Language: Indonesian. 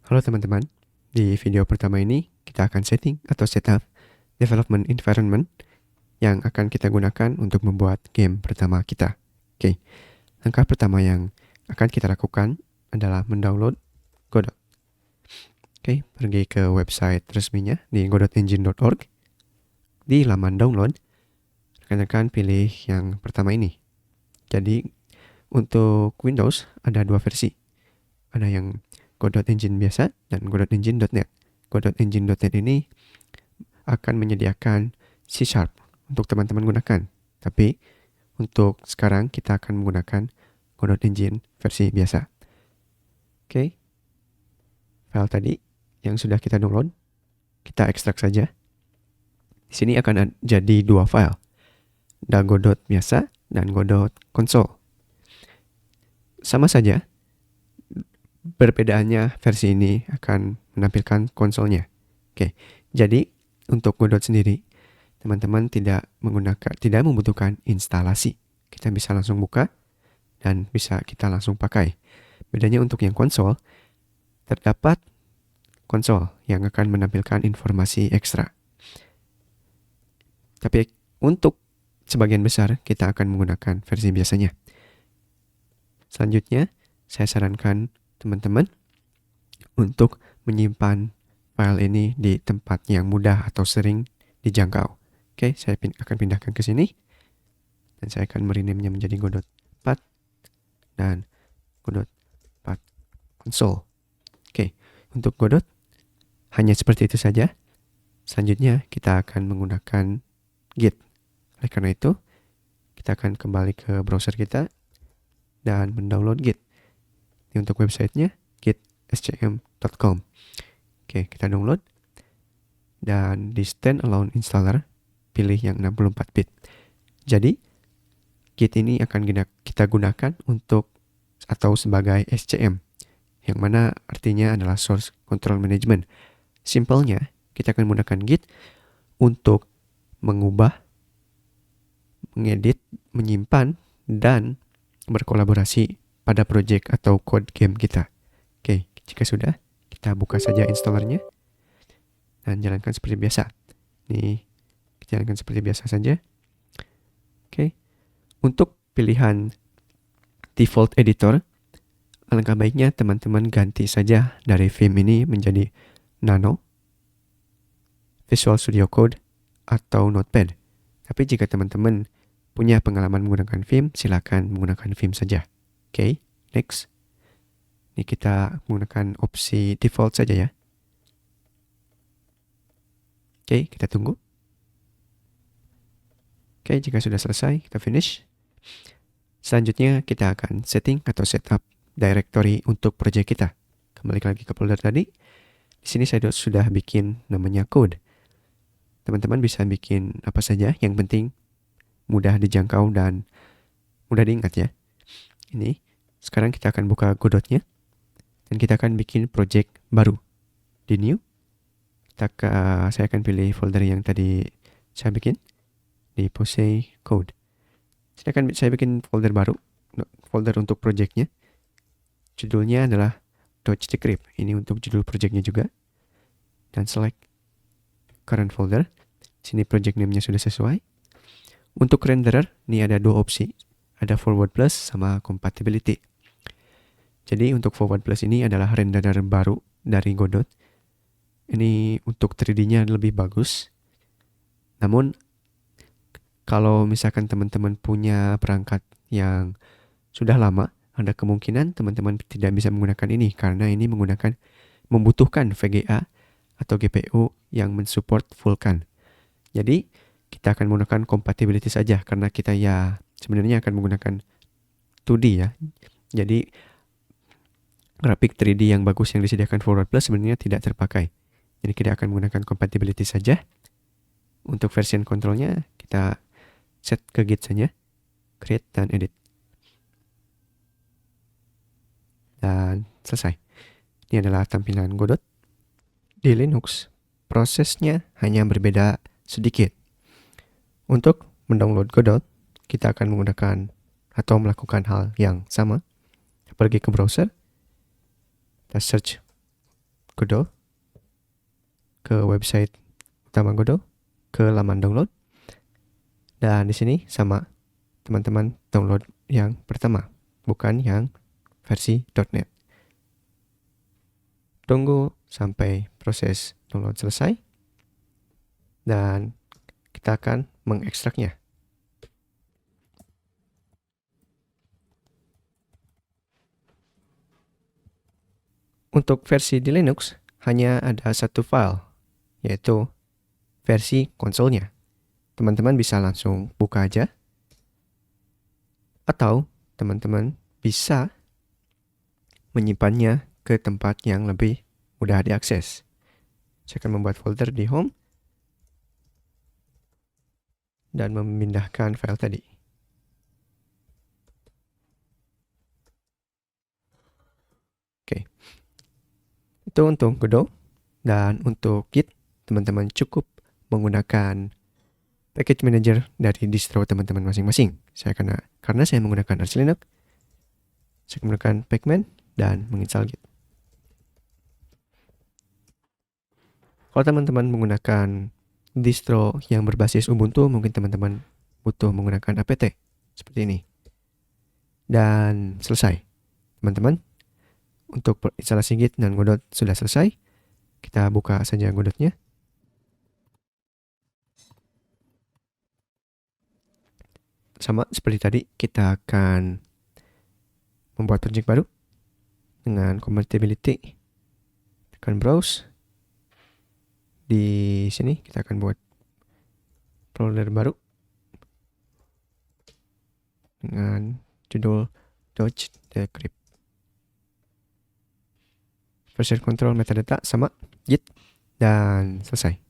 Halo teman-teman, di video pertama ini kita akan setting atau setup development environment yang akan kita gunakan untuk membuat game pertama kita. Oke, langkah pertama yang akan kita lakukan adalah mendownload Godot. Oke, pergi ke website resminya di godotengine.org. Di laman download, rekan-rekan pilih yang pertama ini. Jadi, untuk Windows ada dua versi. Ada yang Godot Engine biasa dan Godot Engine.net. Godot Engine.net ini akan menyediakan C# untuk teman-teman gunakan. Tapi untuk sekarang kita akan menggunakan Godot Engine versi biasa. Oke. File tadi yang sudah kita download, kita ekstrak saja. Di sini akan jadi dua file. Ada Godot biasa dan Godot konsol. Sama saja, perbedaannya versi ini akan menampilkan konsolnya. Oke, jadi untuk Godot sendiri, teman-teman tidak membutuhkan instalasi. Kita bisa langsung buka dan bisa kita langsung pakai. Bedanya untuk yang konsol, terdapat konsol yang akan menampilkan informasi ekstra. Tapi untuk sebagian besar kita akan menggunakan versi biasanya. Selanjutnya, saya sarankan teman-teman untuk menyimpan file ini di tempat yang mudah atau sering dijangkau. Oke, saya akan pindahkan ke sini dan saya akan merename-nya menjadi Godot 4 dan Godot 4 konsol. Oke, untuk Godot hanya seperti itu saja. Selanjutnya kita akan menggunakan Git. Oleh karena itu, kita akan kembali ke browser kita dan mendownload Git. Ini untuk websitenya git.scm.com. Oke, kita download. Dan di standalone installer, pilih yang 64 bit. Jadi, Git ini akan kita gunakan untuk atau sebagai SCM, yang mana artinya adalah Source Control Management. Simpelnya, kita akan menggunakan Git untuk mengubah, mengedit, menyimpan, dan berkolaborasi pada project atau code game kita. Oke, jika sudah, kita buka saja installernya dan jalankan seperti biasa. Nih, jalankan seperti biasa saja. Oke, untuk pilihan default editor, alangkah baiknya teman-teman ganti saja dari Vim ini menjadi Nano, Visual Studio Code, atau Notepad. Tapi jika teman-teman punya pengalaman menggunakan Vim, silakan menggunakan Vim saja. Oke, next. Ini kita menggunakan opsi default saja ya. Oke, kita tunggu. Oke, jika sudah selesai, kita finish. Selanjutnya kita akan setting atau setup directory untuk project kita. Kembali lagi ke folder tadi. Di sini saya sudah bikin namanya code. Teman-teman bisa bikin apa saja, yang penting mudah dijangkau dan mudah diingat ya. Ini, sekarang kita akan buka Godotnya. Dan kita akan bikin project baru. Di new, saya akan pilih folder yang tadi saya bikin. Di Posey Code. Saya bikin folder baru. Folder untuk projectnya. Judulnya adalah Dodge the Crypt. Ini untuk judul projectnya juga. Dan select current folder. Sini project name-nya sudah sesuai. Untuk renderer, ini ada dua opsi. Ada forward plus sama compatibility. Jadi untuk forward plus ini adalah renderer baru dari Godot. Ini untuk 3D-nya lebih bagus. Namun, kalau misalkan teman-teman punya perangkat yang sudah lama, ada kemungkinan teman-teman tidak bisa menggunakan ini karena ini membutuhkan VGA atau GPU yang mensupport Vulkan. Jadi, kita akan menggunakan compatibility saja karena kita ya sebenarnya akan menggunakan 2D ya. Jadi, grafik 3D yang bagus yang disediakan forward plus sebenarnya tidak terpakai. Jadi kita akan menggunakan compatibility saja. Untuk version controlnya kita set ke Git saja. Create dan edit. Dan selesai. Ini adalah tampilan Godot. Di Linux, prosesnya hanya berbeda sedikit. Untuk mendownload Godot, kita akan menggunakan atau melakukan hal yang sama. Pergi ke browser. Kita search Godot, ke website utama Godot, ke laman download. Dan di sini sama, teman-teman download yang pertama, bukan yang versi .NET. Tunggu sampai proses download selesai. Dan kita akan mengekstraknya. Untuk versi di Linux, hanya ada satu file, yaitu versi konsolnya. Teman-teman bisa langsung buka aja. Atau teman-teman bisa menyimpannya ke tempat yang lebih mudah diakses. Saya akan membuat folder di home dan memindahkan file tadi. Oke. Itu untuk Godot. Dan untuk Git, teman-teman cukup menggunakan package manager dari distro teman-teman masing-masing. Karena saya menggunakan Arch Linux, saya menggunakan Pacman dan menginstal Git. Kalau teman-teman menggunakan distro yang berbasis Ubuntu, mungkin teman-teman butuh menggunakan apt seperti ini. Dan selesai. Teman-teman, untuk instalasi Git dan Godot sudah selesai. Kita buka saja Godotnya. Sama seperti tadi, kita akan membuat project baru dengan compatibility. Tekan browse. Di sini kita akan buat folder baru dengan judul Dodge Decrypt. Version control metadata sama Git dan selesai.